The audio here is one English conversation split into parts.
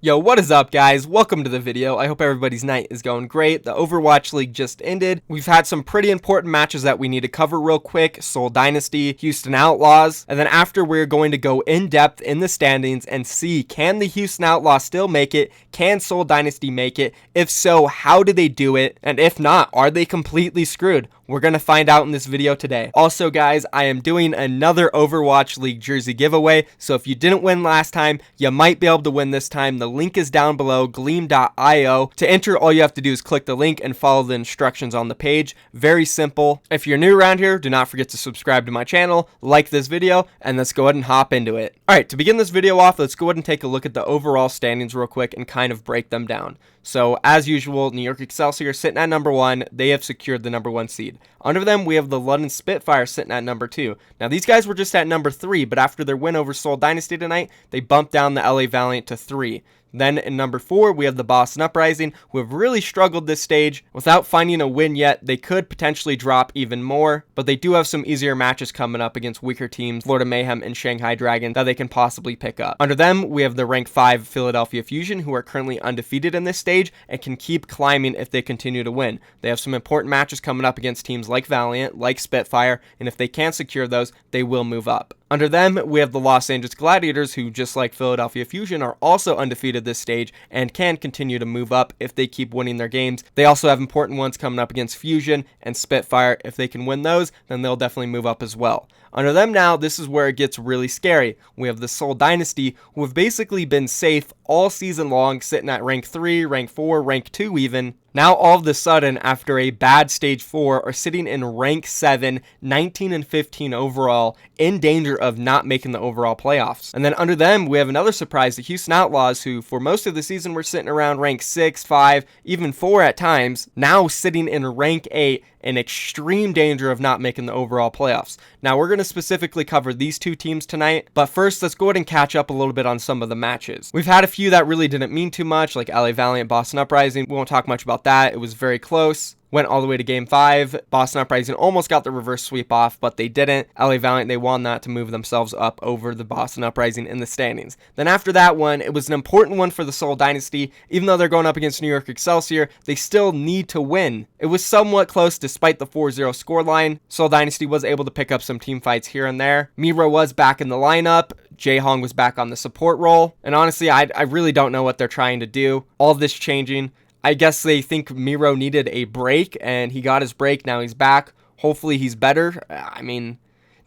Yo, what is up, guys? Welcome to the video. I hope everybody's night is going great. The Overwatch League just ended. We've had some pretty important matches that we need to cover real quick. Seoul Dynasty, Houston Outlaws, and then after we're going to go in depth in the standings and see, can the Houston Outlaws still make it? Can Seoul Dynasty make it? If so, how do they do it? And if not, are they completely screwed? We're going to find out in this video today. Also, guys, I am doing another Overwatch League jersey giveaway, so if you didn't win last time, you might be able to win this time. The link is down below, gleam.io. To enter, all you have to do is click the link and follow the instructions on the page. Very simple. If you're new around here, do not forget to subscribe to my channel, like this video, and let's go ahead and hop into it. Alright, to begin this video off, let's go ahead and take a look at the overall standings real quick and kind of break them down. So, as usual, New York Excelsior sitting at number 1. They have secured the number 1 seed. Under them, we have the London Spitfire sitting at number 2. Now, these guys were just at number 3, but after their win over Seoul Dynasty tonight, they bumped down the LA Valiant to 3. Then in number 4, we have the Boston Uprising, who have really struggled this stage. Without finding a win yet, they could potentially drop even more, but they do have some easier matches coming up against weaker teams, Florida Mayhem and Shanghai Dragon, that they can possibly pick up. Under them, we have the rank 5 Philadelphia Fusion, who are currently undefeated in this stage and can keep climbing if they continue to win. They have some important matches coming up against teams like Valiant, like Spitfire, and if they can secure those, they will move up. Under them, we have the Los Angeles Gladiators, who, just like Philadelphia Fusion, are also undefeated this stage and can continue to move up if they keep winning their games. They also have important ones coming up against Fusion and Spitfire. If they can win those, then they'll definitely move up as well. Under them now, this is where it gets really scary. We have the Seoul Dynasty, who have basically been safe all season long, sitting at rank 3, rank 4, rank 2 even. Now, all of a sudden, after a bad stage 4, are sitting in rank 7, 19 and 15 overall, in danger of not making the overall playoffs. And then under them, we have another surprise, the Houston Outlaws, who for most of the season were sitting around rank 6, 5, even 4 at times, now sitting in rank 8, in extreme danger of not making the overall playoffs. Now, we're going to specifically cover these two teams tonight, but first, let's go ahead and catch up a little bit on some of the matches. We've had a few that really didn't mean too much, like LA Valiant, Boston Uprising. We won't talk much about that. It was very close. Went all the way to game 5. Boston Uprising almost got the reverse sweep off, but they didn't. LA Valiant, they won that to move themselves up over the Boston Uprising in the standings. Then after that one, it was an important one for the Seoul Dynasty. Even though they're going up against New York Excelsior, they still need to win. It was somewhat close despite the 4-0 scoreline. Seoul Dynasty was able to pick up some team fights here and there. Miro was back in the lineup. Jae-Hong was back on the support role. And honestly, I really don't know what they're trying to do. All this changing. I guess they think Miro needed a break, and he got his break. Now he's back. Hopefully he's better. I mean,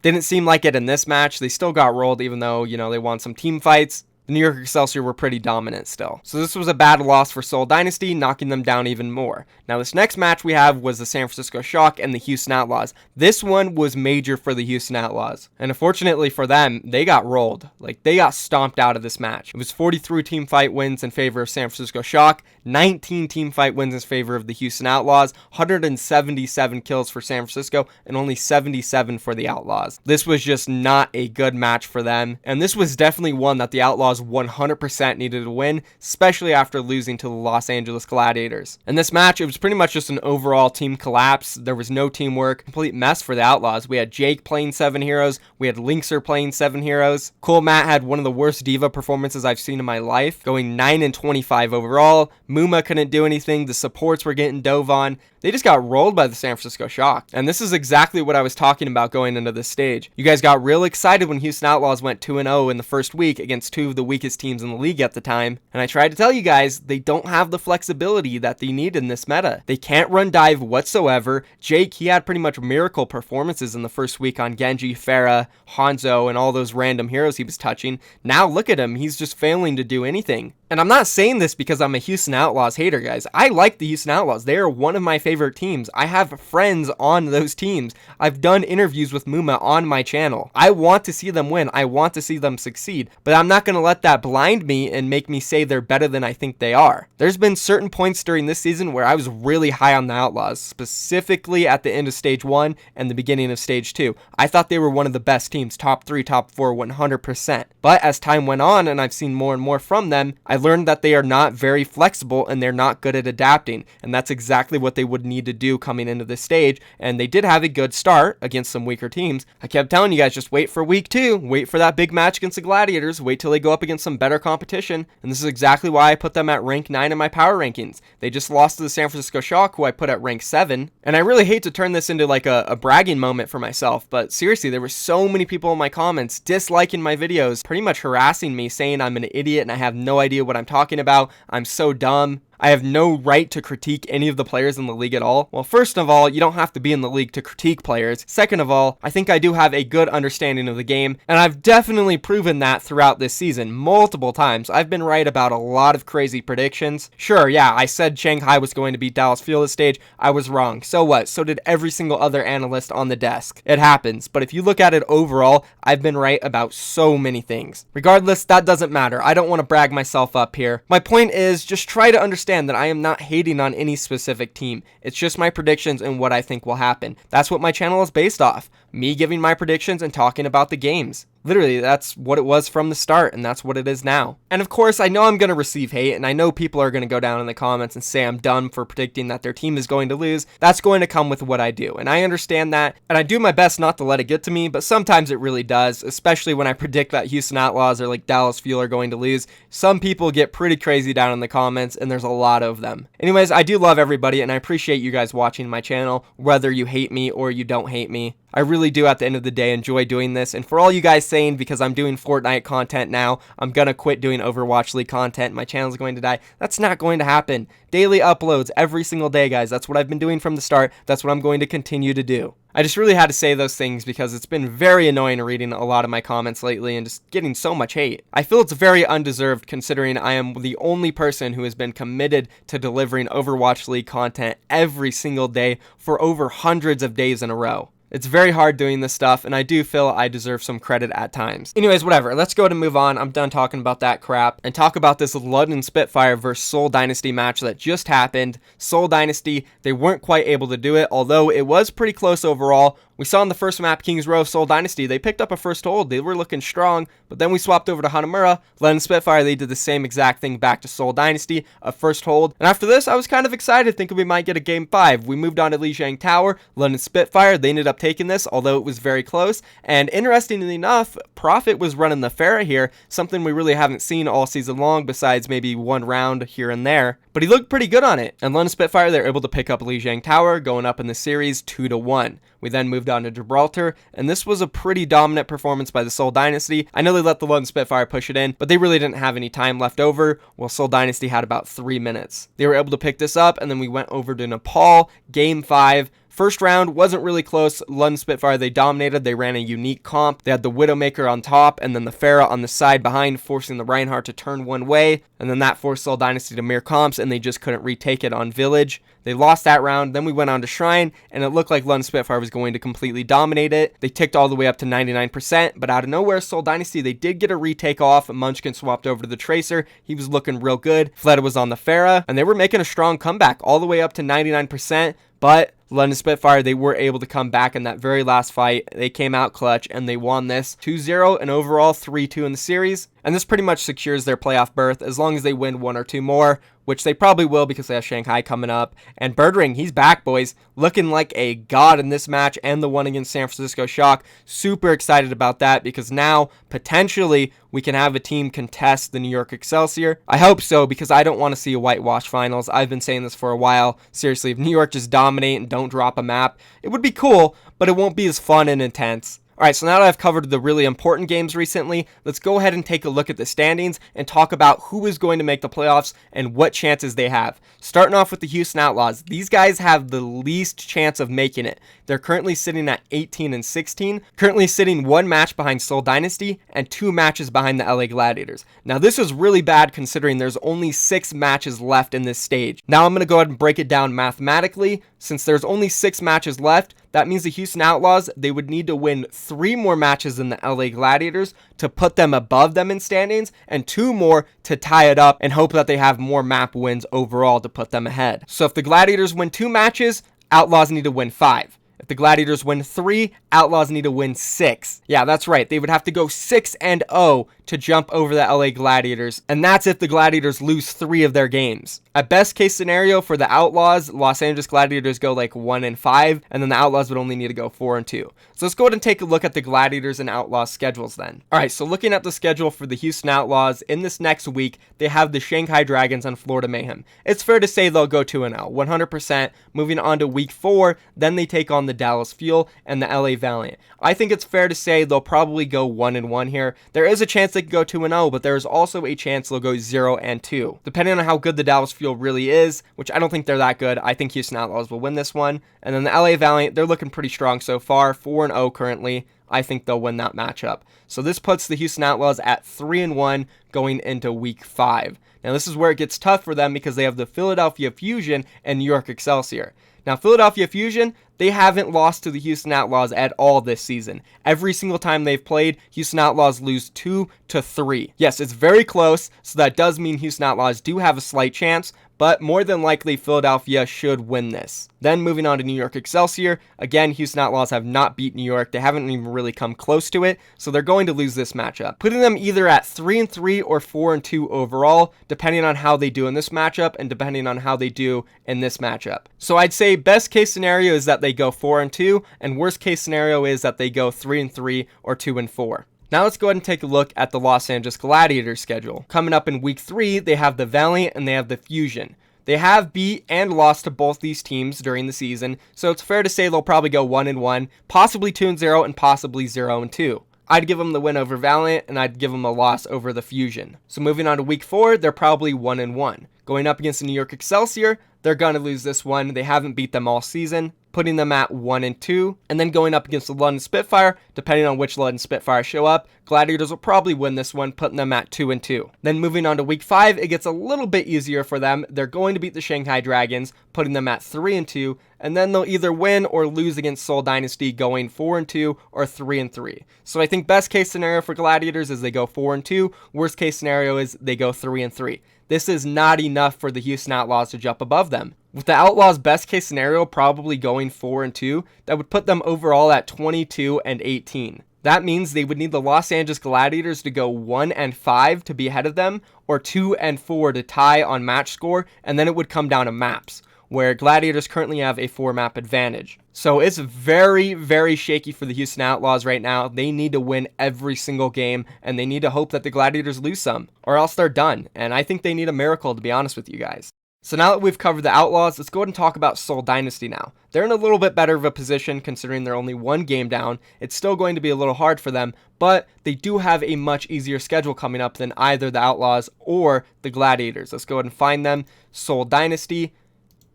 didn't seem like it in this match. They still got rolled, even though, they won some team fights. The New York Excelsior were pretty dominant still. So this was a bad loss for Seoul Dynasty, knocking them down even more. Now this next match we have was the San Francisco Shock and the Houston Outlaws. This one was major for the Houston Outlaws. And unfortunately for them, they got rolled. Like, they got stomped out of this match. It was 43 team fight wins in favor of San Francisco Shock, 19 team fight wins in favor of the Houston Outlaws, 177 kills for San Francisco, and only 77 for the Outlaws. This was just not a good match for them. And this was definitely one that the Outlaws 100% needed to win, especially after losing to the Los Angeles Gladiators. In this match, it was pretty much just an overall team collapse. There was no teamwork, complete mess for the Outlaws. We had Jake playing 7 heroes, we had Linkser playing 7 heroes. Cool Matt had one of the worst diva performances I've seen in my life, going 9 and 25 overall. Muma couldn't do anything, the supports were getting dove on. They just got rolled by the San Francisco Shock. And this is exactly what I was talking about going into this stage. You guys got real excited when Houston Outlaws went 2-0 in the first week against 2 of the weakest teams in the league at the time. And I tried to tell you guys, they don't have the flexibility that they need in this meta. They can't run dive whatsoever. Jake, he had pretty much miracle performances in the first week on Genji, Pharah, Hanzo, and all those random heroes he was touching. Now look at him, he's just failing to do anything. And I'm not saying this because I'm a Houston Outlaws hater, guys. I like the Houston Outlaws. They are one of my favorite teams. I have friends on those teams. I've done interviews with Muma on my channel. I want to see them win. I want to see them succeed. But I'm not going to let that blind me and make me say they're better than I think they are. There's been certain points during this season where I was really high on the Outlaws, specifically at the end of Stage 1 and the beginning of Stage 2. I thought they were one of the best teams, top 3, top 4, 100%. But as time went on and I've seen more and more from them, I learned that they are not very flexible and they're not good at adapting, and that's exactly what they would need to do coming into this stage, and they did have a good start against some weaker teams. I kept telling you guys, just wait for week 2, wait for that big match against the Gladiators, wait till they go up against some better competition, and this is exactly why I put them at rank 9 in my power rankings. They just lost to the San Francisco Shock, who I put at rank 7, and I really hate to turn this into like a bragging moment for myself, but seriously, there were so many people in my comments disliking my videos, pretty much harassing me, saying I'm an idiot and I have no idea what I'm talking about, I'm so dumb, I have no right to critique any of the players in the league at all. Well, first of all, you don't have to be in the league to critique players. Second of all, I think I do have a good understanding of the game, and I've definitely proven that throughout this season multiple times. I've been right about a lot of crazy predictions. Sure, yeah, I said Shanghai was going to beat Dallas Field this stage. I was wrong. So what? So did every single other analyst on the desk. It happens, but if you look at it overall, I've been right about so many things. Regardless, that doesn't matter. I don't want to brag myself up here. My point is, just try to understand that I am not hating on any specific team. It's just my predictions and what I think will happen. That's what my channel is based off. Me giving my predictions and talking about the games. Literally, that's what it was from the start, and that's what it is now. And of course, I know I'm going to receive hate, and I know people are going to go down in the comments and say I'm dumb for predicting that their team is going to lose. That's going to come with what I do, and I understand that, and I do my best not to let it get to me, but sometimes it really does, especially when I predict that Houston Outlaws or like Dallas Fuel are going to lose. Some people get pretty crazy down in the comments, and there's a lot of them. Anyways, I do love everybody, and I appreciate you guys watching my channel, whether you hate me or you don't hate me. I really do, at the end of the day, enjoy doing this, and for all you guys saying, because I'm doing Fortnite content now, I'm gonna quit doing Overwatch League content, my channel's going to die, that's not going to happen. Daily uploads every single day, guys. That's what I've been doing from the start. That's what I'm going to continue to do. I just really had to say those things because it's been very annoying reading a lot of my comments lately and just getting so much hate. I feel it's very undeserved considering I am the only person who has been committed to delivering Overwatch League content every single day for over hundreds of days in a row. It's very hard doing this stuff, and I do feel I deserve some credit at times. Anyways, whatever. Let's go to move on. I'm done talking about that crap and talk about this London Spitfire versus Seoul Dynasty match that just happened. Seoul Dynasty, they weren't quite able to do it, although it was pretty close overall. We saw in the first map, Kings Row, Seoul Dynasty, they picked up a first hold. They were looking strong, but then we swapped over to Hanamura. London Spitfire, they did the same exact thing back to Seoul Dynasty, a first hold. And after this, I was kind of excited, thinking we might get a game 5. We moved on to Lijiang Tower. London Spitfire, they ended up taking this, although it was very close. And interestingly enough, Prophet was running the Pharah here, something we really haven't seen all season long, besides maybe one round here and there. But he looked pretty good on it. And London Spitfire, they're able to pick up Lijiang Tower, going up in the series 2-1. We then moved on to Gibraltar, and this was a pretty dominant performance by the Seoul Dynasty. I know they let the London Spitfire push it in, but they really didn't have any time left over, while Seoul Dynasty had about 3 minutes. They were able to pick this up, and then we went over to Nepal, game 5. First round wasn't really close. London Spitfire, they dominated. They ran a unique comp. They had the Widowmaker on top and then the Pharah on the side behind, forcing the Reinhardt to turn one way. And then that forced Seoul Dynasty to mirror comps, and they just couldn't retake it on Village. They lost that round. Then we went on to Shrine, and it looked like London Spitfire was going to completely dominate it. They ticked all the way up to 99%, but out of nowhere, Seoul Dynasty, they did get a retake off. Munchkin swapped over to the Tracer. He was looking real good. Fleta was on the Pharah, and they were making a strong comeback all the way up to 99%, but London Spitfire, they were able to come back in that very last fight. They came out clutch, and they won this 2-0 and overall 3-2 in the series. And this pretty much secures their playoff berth as long as they win 1 or 2 more, which they probably will because they have Shanghai coming up. And Birdring, he's back, boys, looking like a god in this match and the one against San Francisco Shock. Super excited about that because now, potentially, we can have a team contest the New York Excelsior. I hope so because I don't want to see a whitewash finals. I've been saying this for a while. Seriously, if New York just dominate and don't drop a map, it would be cool, but it won't be as fun and intense. Alright, so now that I've covered the really important games recently, let's go ahead and take a look at the standings and talk about who is going to make the playoffs and what chances they have. Starting off with the Houston Outlaws, these guys have the least chance of making it. They're currently sitting at 18-16, currently sitting 1 match behind Seoul Dynasty and 2 matches behind the LA Gladiators. Now this is really bad considering there's only 6 matches left in this stage. Now I'm going to go ahead and break it down mathematically. Since there's only 6 matches left, that means the Houston Outlaws, they would need to win 3 more matches than the LA Gladiators to put them above them in standings, and 2 more to tie it up and hope that they have more map wins overall to put them ahead. So if the Gladiators win 2 matches, Outlaws need to win 5. If the Gladiators win 3, Outlaws need to win 6. Yeah, that's right. They would have to go 6-0 to jump over the LA Gladiators, and that's if the Gladiators lose 3 of their games. At best case scenario for the Outlaws, Los Angeles Gladiators go like 1-5, and then the Outlaws would only need to go 4-2. So let's go ahead and take a look at the Gladiators and Outlaws schedules then. Alright, so looking at the schedule for the Houston Outlaws, in this next week, they have the Shanghai Dragons and Florida Mayhem. It's fair to say they'll go 2-0, 100%. Moving on to week 4, then they take on the Dallas Fuel and the LA Valiant. I think it's fair to say they'll probably go 1-1 here. There is a chance they could go 2-0, but there is also a chance they'll go 0-2. Depending on how good the Dallas Fuel really is, which I don't think they're that good, I think Houston Outlaws will win this one. And then the LA Valiant, they're looking pretty strong so far, 4-0 currently. I think they'll win that matchup. So this puts the Houston Outlaws at 3-1 going into week 5. Now this is where it gets tough for them because they have the Philadelphia Fusion and New York Excelsior. Now Philadelphia Fusion, they haven't lost to the Houston Outlaws at all this season. Every single time they've played, Houston Outlaws lose 2-3. Yes, it's very close, so that does mean Houston Outlaws do have a slight chance, but more than likely Philadelphia should win this. Then moving on to New York Excelsior, again, Houston Outlaws have not beat New York. They haven't even really come close to it, so they're going to lose this matchup, putting them either at 3-3 or 4-2 overall, depending on how they do in this matchup and depending on how they do in this matchup. So I'd say best case scenario is that they go 4-2, and worst case scenario is that they go 3-3 or 2-4. Now let's go ahead and take a look at the Los Angeles Gladiators schedule. Coming up in week 3, they have the Valiant and they have the Fusion. They have beat and lost to both these teams during the season, so it's fair to say they'll probably go 1-1, possibly 2-0, and possibly 0-2. I'd give them the win over Valiant, and I'd give them a loss over the Fusion. So moving on to week 4, they're probably 1-1. Going up against the New York Excelsior, they're going to lose this one. They haven't beat them all season, putting them at 1-2. And then going up against the London Spitfire, depending on which London Spitfire show up, Gladiators will probably win this one, putting them at 2-2. Then moving on to week 5, it gets a little bit easier for them. They're going to beat the Shanghai Dragons, putting them at 3-2. And then they'll either win or lose against Seoul Dynasty, going 4-2 or 3-3. So I think best case scenario for Gladiators is they go 4-2. Worst case scenario is they go 3-3. This is not enough for the Houston Outlaws to jump above them. With the Outlaws' best case scenario probably going 4-2, that would put them overall at 22-18. That means they would need the Los Angeles Gladiators to go 1-5 to be ahead of them, or 2-4 to tie on match score, and then it would come down to maps, where Gladiators currently have a 4-map advantage. So it's very, very shaky for the Houston Outlaws right now. They need to win every single game, and they need to hope that the Gladiators lose some, or else they're done. And I think they need a miracle, to be honest with you guys. So now that we've covered the Outlaws, let's go ahead and talk about Seoul Dynasty now. They're in a little bit better of a position considering they're only 1 game down. It's still going to be a little hard for them, but they do have a much easier schedule coming up than either the Outlaws or the Gladiators. Let's go ahead and find them. Seoul Dynasty.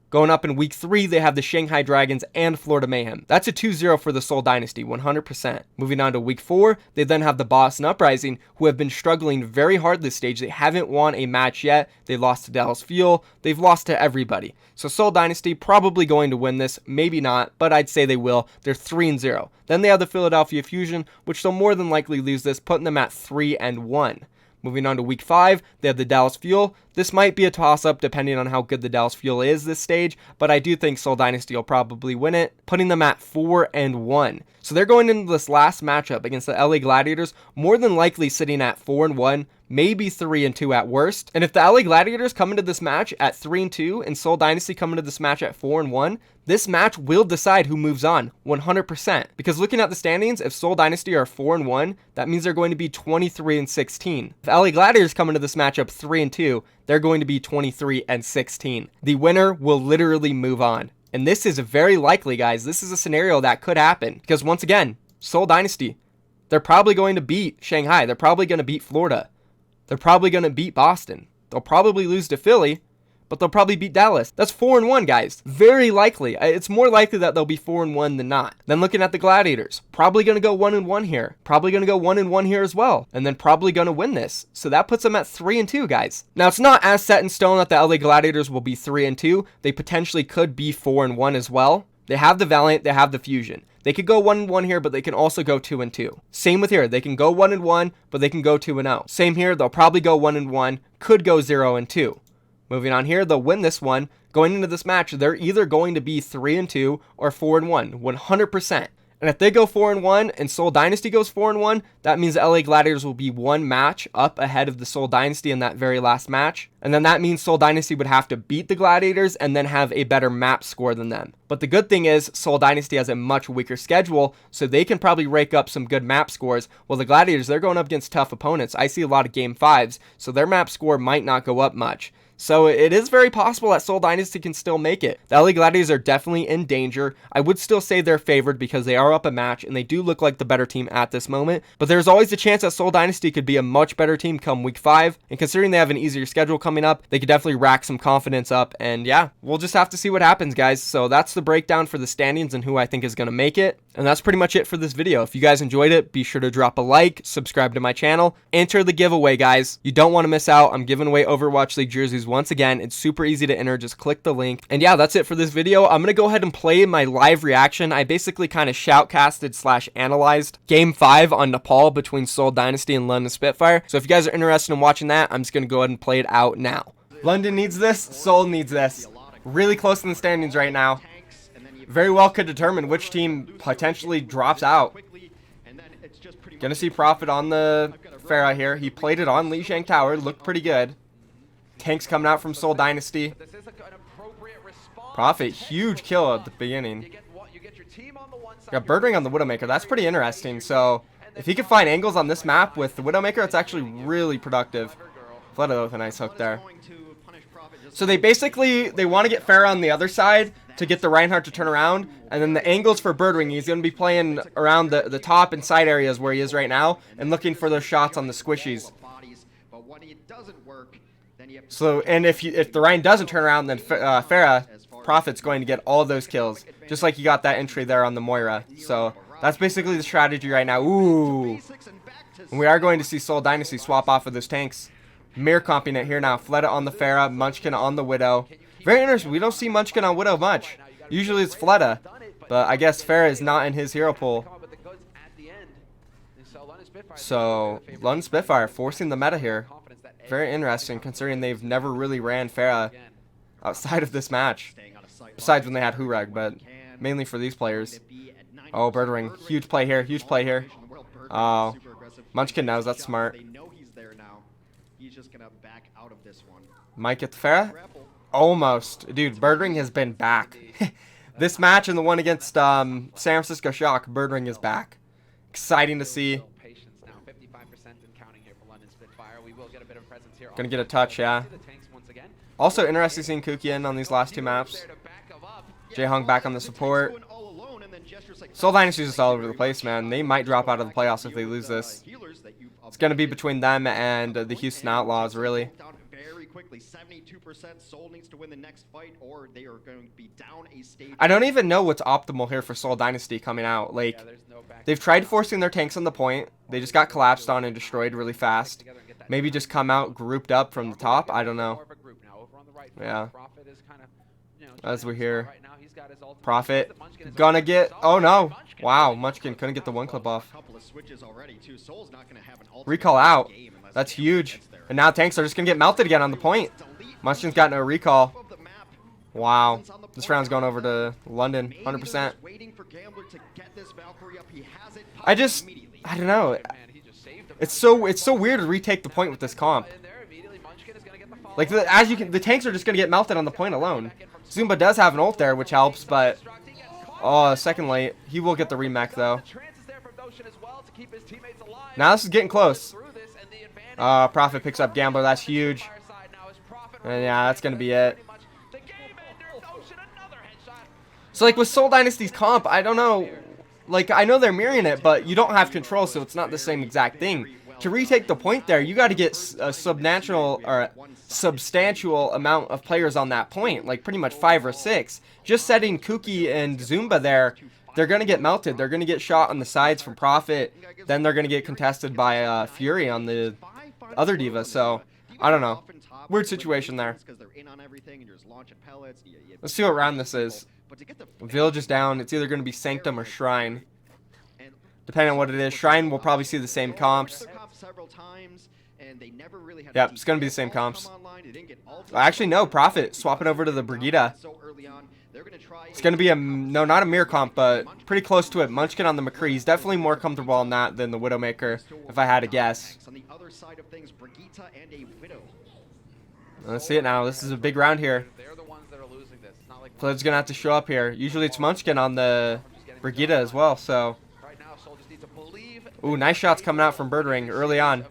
Going up in week 3, they have the Shanghai Dragons and Florida Mayhem. That's a 2-0 for the Seoul Dynasty, 100%. Moving on to week 4, they then have the Boston Uprising, who have been struggling very hard this stage. They haven't won a match yet. They lost to Dallas Fuel. They've lost to everybody. So Seoul Dynasty probably going to win this, maybe not, but I'd say they will. They're 3-0. Then they have the Philadelphia Fusion, which they'll more than likely lose this, putting them at 3-1. Moving on to week 5, they have the Dallas Fuel. This might be a toss-up depending on how good the Dallas Fuel is this stage, but I do think Seoul Dynasty will probably win it, putting them at 4-1. So they're going into this last matchup against the LA Gladiators, more than likely sitting at 4-1, maybe 3-2 at worst. And if the LA Gladiators come into this match at 3-2 and Seoul Dynasty come into this match at 4-1, this match will decide who moves on 100%. Because looking at the standings, if Seoul Dynasty are 4-1, that means they're going to be 23-16. If LA Gladiators come into this matchup 3-2, they're going to be 23-16. The winner will literally move on. And this is very likely, guys. This is a scenario that could happen. Because once again, Seoul Dynasty, they're probably going to beat Shanghai. They're probably going to beat Florida. They're probably going to beat Boston. They'll probably lose to Philly, but they'll probably beat Dallas. That's 4-1, guys. Very likely. It's more likely that they'll be 4-1 than not. Then looking at the Gladiators, probably going to go 1-1 here. Probably going to go 1-1 here as well. And then probably going to win this. So that puts them at 3-2, guys. Now, it's not as set in stone that the LA Gladiators will be 3-2. They potentially could be 4-1 as well. They have the Valiant, they have the Fusion. They could go 1-1 here, but they can also go 2-2. Same with here. They can go 1-1, but they can go 2-0. Same here. They'll probably go 1-1, could go 0-2. Moving on here, they'll win this one. Going into this match, they're either going to be 3-2 or 4-1, 100%. And if they go 4-1 and Seoul Dynasty goes 4-1, that means the LA Gladiators will be one match up ahead of the Seoul Dynasty in that very last match. And then that means Seoul Dynasty would have to beat the Gladiators and then have a better map score than them. But the good thing is Seoul Dynasty has a much weaker schedule, so they can probably rake up some good map scores. Well, the Gladiators, they're going up against tough opponents. I see a lot of game 5s, so their map score might not go up much. So it is very possible that Seoul Dynasty can still make it. The LA Gladiators are definitely in danger. I would still say they're favored because they are up a match and they do look like the better team at this moment. But there's always a chance that Seoul Dynasty could be a much better team come week 5. And considering they have an easier schedule coming up, they could definitely rack some confidence up. And yeah, we'll just have to see what happens, guys. So that's the breakdown for the standings and who I think is going to make it. And that's pretty much it for this video. If you guys enjoyed it, be sure to drop a like, subscribe to my channel, enter the giveaway, guys. You don't want to miss out. I'm giving away Overwatch League jerseys once again. It's super easy to enter. Just click the link. And yeah, that's it for this video. I'm going to go ahead and play my live reaction. I basically kind of shoutcasted / analyzed Game 5 on Nepal between Seoul Dynasty and London Spitfire. So if you guys are interested in watching that, I'm just going to go ahead and play it out now. London needs this. Seoul needs this. Really close in the standings right now. Very well could determine which team potentially drops out. Gonna see Profit on the Farah here. He played it on Li Shang Tower. Looked pretty good. Tanks coming out from Seoul Dynasty. Profit, huge kill at the beginning. Got Birdring on the Widowmaker. That's pretty interesting. So if he can find angles on this map with the Widowmaker, it's actually really productive. Flooded with a nice hook there. So they want to get Farah on the other side to get the Reinhardt to turn around, and then the angles for Birdwing, he's going to be playing around the top and side areas where he is right now and looking for those shots on the squishies. So, and if the Ryan doesn't turn around, then Farah, Profit's going to get all those kills, just like you got that entry there on the Moira. So that's basically the strategy right now. Ooh. And we are going to see Seoul Dynasty swap off of those tanks. Mirror comping it here now. Fleta on the Farah, Munchkin on the Widow. Very interesting. We don't see Munchkin on Widow much. Usually it's Fleta. But I guess Farah is not in his hero pool. So, London Spitfire forcing the meta here. Very interesting considering they've never really ran Farah outside of this match. Besides when they had Hurag, but mainly for these players. Oh, Birdring. Huge play here. Huge play here. Oh, Munchkin knows. That's smart. Might get the Farah? Almost. Dude, Birdring has been back. This match and the one against San Francisco Shock, Birdring is back. Exciting to see. Gonna get a touch, yeah. Also interesting seeing Kuki in on these last two maps. Jaehong back on the support. Seoul Dynasty's just all over the place, man. They might drop out of the playoffs if they lose this. It's gonna be between them and the Houston Outlaws, really. 72% Seoul needs to win the next fight or they are going to be down a stage. I don't even know what's optimal here for Seoul Dynasty coming out. Like, they've tried forcing their tanks on the point. They just got collapsed on and destroyed really fast. Maybe just come out grouped up from the top. I don't know. Yeah. As we're here. Profit. Gonna get... Oh, no. Wow. Munchkin couldn't get the one clip off. Recall out. That's huge. And now tanks are just going to get melted again on the point. Munchkin's got no recall. Wow. This round's going over to London. 100%. I don't know. It's so weird to retake the point with this comp. Like, the tanks are just going to get melted on the point alone. Zumba does have an ult there, which helps, but... Oh, second late. He will get the remech, though. Now this is getting close. Profit picks up Gambler. That's huge. And yeah, that's going to be it. So, like, with Seoul Dynasty's comp, I don't know. Like, I know they're mirroring it, but you don't have control, so it's not the same exact thing. To retake the point there, you got to get a substantial amount of players on that point. Like, pretty much 5 or 6. Just setting Kuki and Zumba there, they're going to get melted. They're going to get shot on the sides from Profit. Then they're going to get contested by Fury on the other diva. So, I don't know. Weird situation there. Let's see what round this is. Village is down. It's either going to be Sanctum or Shrine. Depending on what it is. Shrine will probably see the same comps. Yep, it's going to be the same comps. Actually, no, Profit swapping over to the Brigida. It's going to be a, no, not a mirror comp, but pretty close to it. Munchkin on the McCree. He's definitely more comfortable on that than the Widowmaker, if I had to guess. Let's see it now. This is a big round here. Flood's going to have to show up here. Usually it's Munchkin on the Brigida as well, so. Ooh, nice shots coming out from Birdring early on.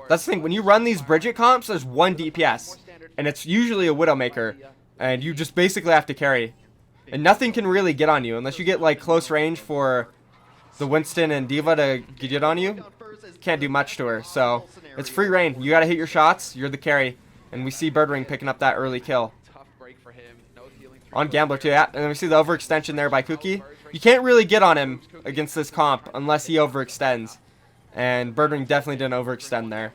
That's the thing. When you run these Bridget comps, there's one DPS. And it's usually a Widowmaker. And you just basically have to carry. And nothing can really get on you. Unless you get like close range for the Winston and Diva to get on you. Can't do much to her. So it's free reign. You got to hit your shots. You're the carry. And we see Birdring picking up that early kill. On Gambler too. Yeah. And then we see the overextension there by Kuki. You can't really get on him against this comp unless he overextends. And Birdring definitely didn't overextend there.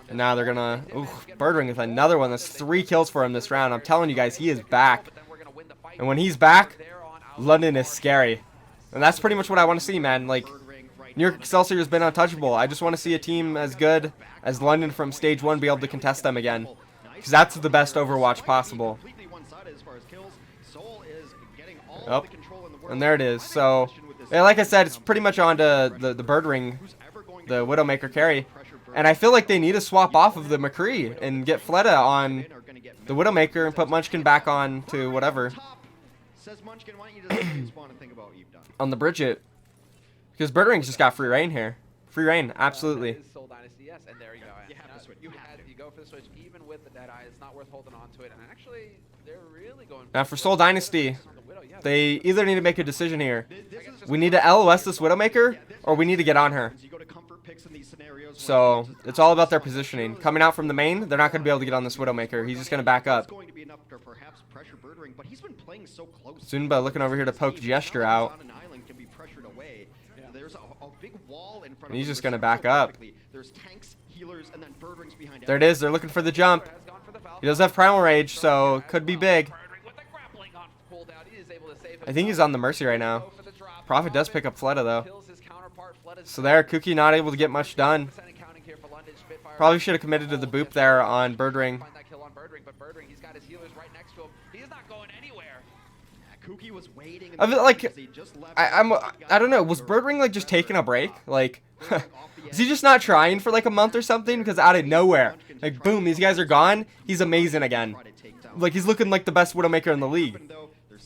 And now they're gonna, ooh, Birdring with another one. That's 3 kills for him this round. I'm telling you guys, he is back. And when he's back, London is scary. And that's pretty much what I want to see, man. Like, New York Excelsior has been untouchable. I just want to see a team as good as London from stage 1 be able to contest them again. Because that's the best Overwatch possible. Oh, and there it is. So, yeah, like I said, it's pretty much on to the Birdring, the Widowmaker carry. And I feel like they need to swap off of the McCree and get Fleta on the Widowmaker and put Munchkin back on to whatever. On the Bridget. Because Birdring's just got free reign here. Free reign, absolutely. Seoul Dynasty, yes, and there you go. You go for the switch, even with the Deadeye, it's not worth holding on to it. And actually, they're really going. Now for Seoul Dynasty, they either need to make a decision here. We need to LOS this Widowmaker, or we need to get on her. So it's all about their positioning. Coming out from the main, they're not going to be able to get on this Widowmaker. He's just going to back up. Zunba looking over here to poke Gesture out. And he's just going to back up. There it is. They're looking for the jump. He does have Primal Rage, so could be big. I think he's on the Mercy right now. Prophet does pick up Fleta, though. So there, Kuki not able to get much done. Probably should have committed to the boop there on Birdring. I feel like I don't know. Was Birdring like just taking a break? Like, is he just not trying for like a month or something? Because out of nowhere, like boom, these guys are gone. He's amazing again. Like he's looking like the best Widowmaker in the league.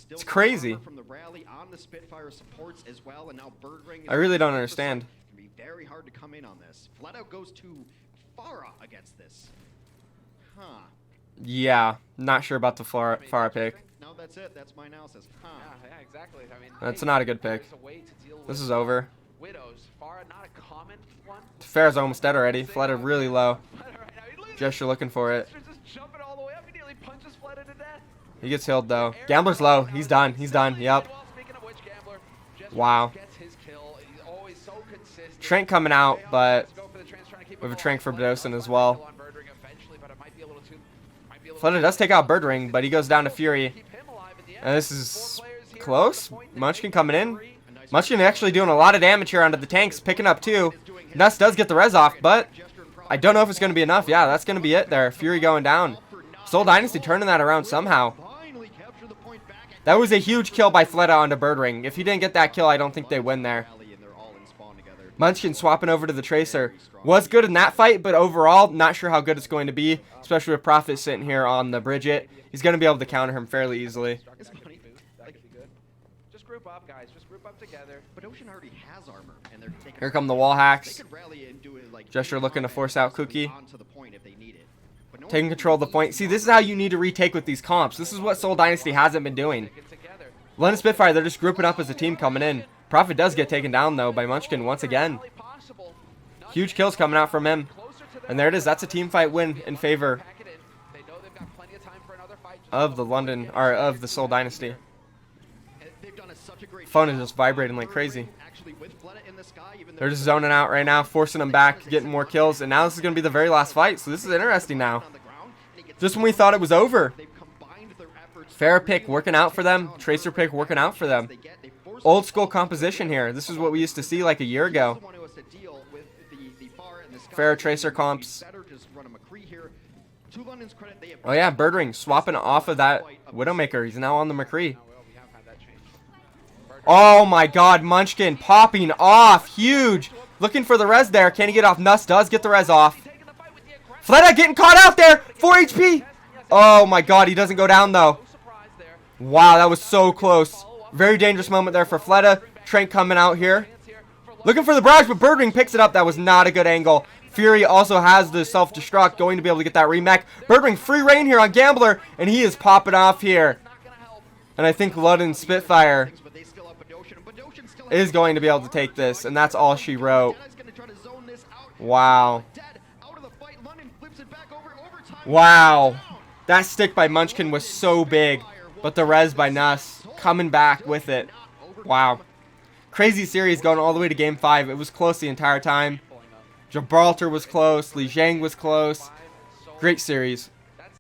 It's crazy. I really don't understand. Very hard to come in on this. Flatout goes to Farah against this. Huh. Yeah, not sure about the Farah pick. No, that's it. That's my analysis. Huh. Yeah, exactly. I mean, that's not a good pick. This is over. Widows, Farah, not a common one. Farah's almost dead already. Fleta really low. Gesture looking for it. He gets healed though. Gambler's low. He's done. He's done. Yep. Wow. Trank coming out, but we have a Trank for Bedosin as well. Fleta does take out Birdring, but he goes down to Fury. And this is close. Munchkin coming in. Munchkin actually doing a lot of damage here onto the tanks, picking up 2. Nuss does get the res off, but I don't know if it's going to be enough. Yeah, that's going to be it there. Fury going down. Seoul Dynasty turning that around somehow. That was a huge kill by Fleta onto Birdring. If he didn't get that kill, I don't think they win there. Munchkin swapping over to the Tracer. Was good in that fight, but overall, not sure how good it's going to be, especially with Prophet sitting here on the Bridget. He's going to be able to counter him fairly easily. Just group up, guys. Just group up together. But Ocean already has armor, and they're taking. Here come the wall hacks. Gesture looking to force out Kuki. Taking control of the point. See, this is how you need to retake with these comps. This is what Seoul Dynasty hasn't been doing. London Spitfire, they're just grouping up as a team coming in. Prophet does get taken down, though, by Munchkin once again. Huge kills coming out from him. And there it is. That's a team fight win in favor of the London, or of the Seoul Dynasty. Phone is just vibrating like crazy. They're just zoning out right now, forcing them back, getting more kills. And now this is going to be the very last fight. So this is interesting now. Just when we thought it was over. Farah pick working out for them. Tracer pick working out for them. Old school composition here. This is what we used to see like a year ago. Pharaoh Tracer comps. Better just run a McCree here. To London's credit, they have Oh yeah, Birdring swapping off of that Widowmaker. He's now on the McCree. Well, we have had that change. Oh my god, Munchkin popping off. Huge. Looking for the res there. Can he get off? Nuss does get the res off. Fleta getting caught out there. 4 HP. Oh my god, he doesn't go down though. Wow, that was so close. Very dangerous moment there for Fleta. Trent coming out here. Looking for the barrage, but Birdring picks it up. That was not a good angle. Fury also has the self-destruct, going to be able to get that remech. Birdring free reign here on Gambler, and he is popping off here. And I think Ludden Spitfire is going to be able to take this, and that's all she wrote. Wow. Wow. That stick by Munchkin was so big, but the res by Nuss coming back with it. Wow. Crazy series going all the way to game 5. It was close the entire time. Gibraltar was close. Li Jiang was close. Great series.